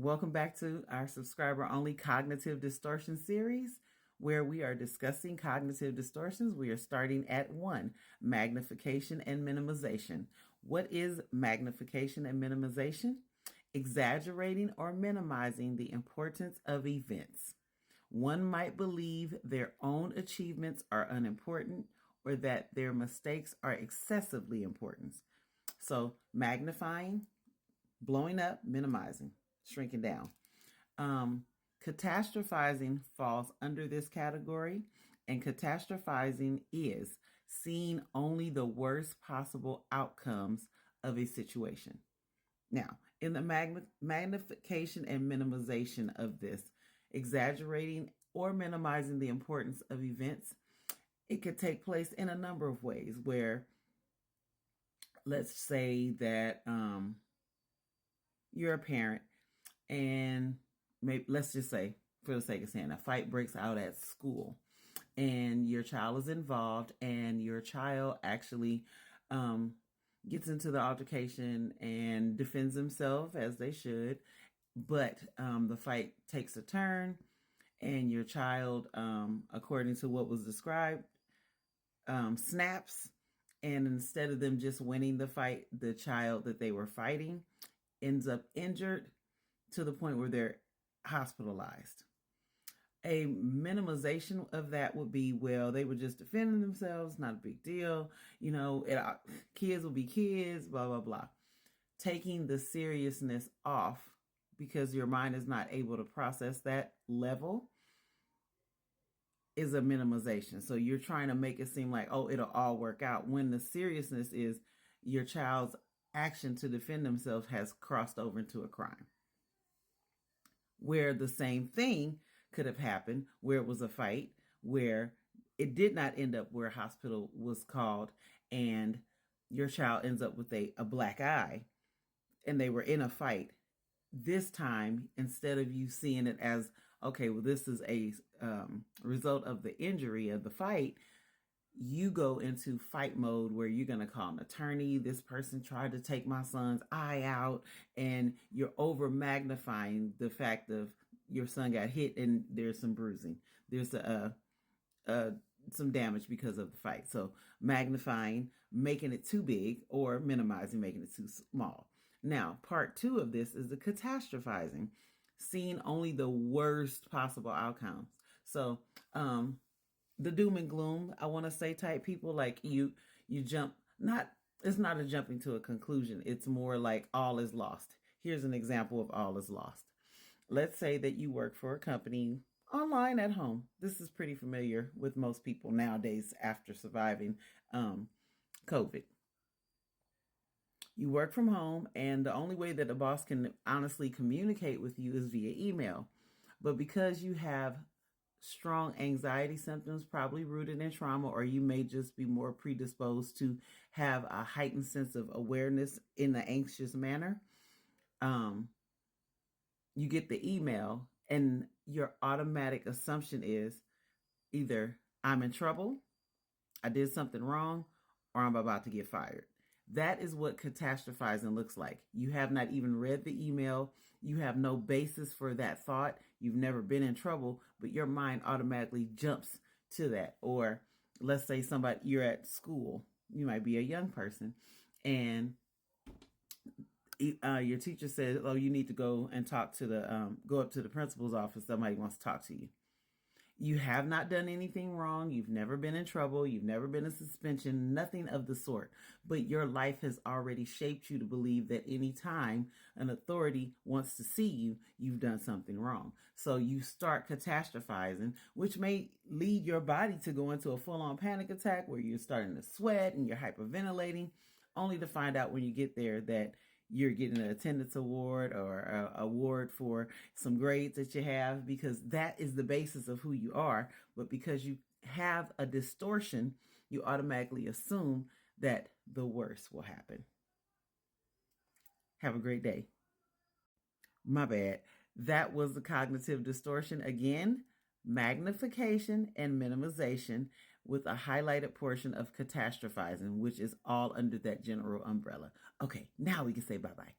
Welcome back to our subscriber-only Cognitive Distortion series, where we are discussing cognitive distortions. We are starting at 1, magnification and minimization. What is magnification and minimization? Exaggerating or minimizing the importance of events. One might believe their own achievements are unimportant or that their mistakes are excessively important. So magnifying, blowing up, minimizing, shrinking down. Catastrophizing falls under this category, and catastrophizing is seeing only the worst possible outcomes of a situation. Now, in the magnification and minimization of this, exaggerating or minimizing the importance of events, it could take place in a number of ways where, let's say that you're a parent and maybe, let's just say, for the sake of saying, a fight breaks out at school and your child is involved and your child actually gets into the altercation and defends himself as they should, but the fight takes a turn and your child, according to what was described, snaps, and instead of them just winning the fight, the child that they were fighting ends up injured to the point where they're hospitalized. A minimization of that would be, well, they were just defending themselves, not a big deal. You know, kids will be kids, blah, blah, blah. Taking the seriousness off because your mind is not able to process that level is a minimization. So you're trying to make it seem like, oh, it'll all work out, when the seriousness is your child's action to defend themselves has crossed over into a crime. Where the same thing could have happened, where it was a fight, where it did not end up where a hospital was called and your child ends up with a black eye and they were in a fight. This time, instead of you seeing it as, okay, well, this is a result of the injury of the fight, you go into fight mode where you're going to call an attorney. This person tried to take my son's eye out, and you're over magnifying the fact of your son got hit and there's some bruising. There's some damage because of the fight. So magnifying, making it too big, or minimizing, making it too small. Now, part 2 of this is the catastrophizing, seeing only the worst possible outcomes. So, the doom and gloom, I want to say, type people, like you jump, it's not a jumping to a conclusion. It's more like all is lost. Here's an example of all is lost. Let's say that you work for a company online at home. This is pretty familiar with most people nowadays after surviving COVID. You work from home, and the only way that the boss can honestly communicate with you is via email. But because you have strong anxiety symptoms, probably rooted in trauma, or you may just be more predisposed to have a heightened sense of awareness in an anxious manner, you get the email and your automatic assumption is either I'm in trouble, I did something wrong, or I'm about to get fired. That is what catastrophizing looks like. You have not even read the email. You have no basis for that thought. You've never been in trouble, but your mind automatically jumps to that. Or let's say you're at school. You might be a young person, and your teacher says, "Oh, you need to go and talk to go up to the principal's office. Somebody wants to talk to you." You have not done anything wrong. You've never been in trouble. You've never been in suspension, nothing of the sort. But your life has already shaped you to believe that any time an authority wants to see you, you've done something wrong. So you start catastrophizing, which may lead your body to go into a full-on panic attack where you're starting to sweat and you're hyperventilating, only to find out when you get there that you're getting an attendance award or an award for some grades that you have, because that is the basis of who you are. But because you have a distortion, you automatically assume that the worst will happen. Have a great day. My bad. That was the cognitive distortion. Again, magnification and minimization with a highlighted portion of catastrophizing, which is all under that general umbrella. Okay, now we can say bye-bye.